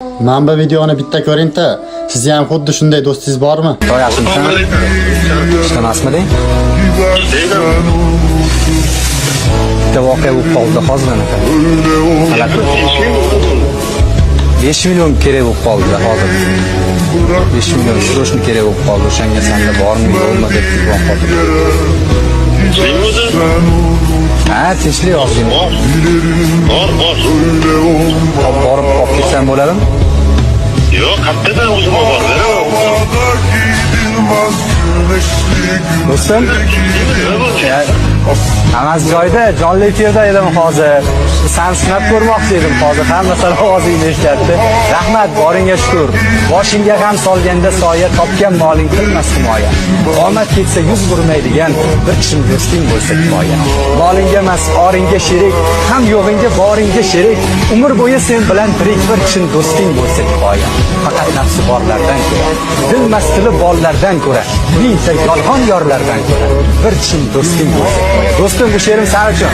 Men bu videoni bitta ko'ring-da. Sizga ham xuddi shunday do'stingiz bormi? To'yasizmi? Ishtonasmiding? Bitta voqea bo'lib qoldi hozir anaqa. 5 million kerak bo'lib qoldi hozir. 5 million shroshni kerak bo'lib qoldi. O'shanga senda bormi, yo'qmi deb telefon qildim. Ha, tinchlik olsin. Bor. Borib olib kelsam bo'ladimi? Yo'q, qayerda o'zim bor. Do'stim, hammasi joyida, jonli efirda edim hozir. Sen sinab ko'rmoqchi edim hozir. Hammasini ovozingni eshitdi. Rahmat, boringga shukr. Boshingga ham solganda soya, topgan moling qilmas himoya. Omad ketsa yuz burmaydigan bir kishim do'sting bo'lsa kifoya. Molingga emas, oringga sherik, ham yo'g'ingga boringga sherik. Umr bo'yi sen bilan tirik bir kishim do'sting bo'lsa kifoya. Faqat nafsi borlardan ko'ra, dil mastili bollardan ko'ra, mingta yolg'on yorlardan ko'ra bir kishim do'sting bo'lsa kifoya. Do'stim, bu she'rim sen uchun.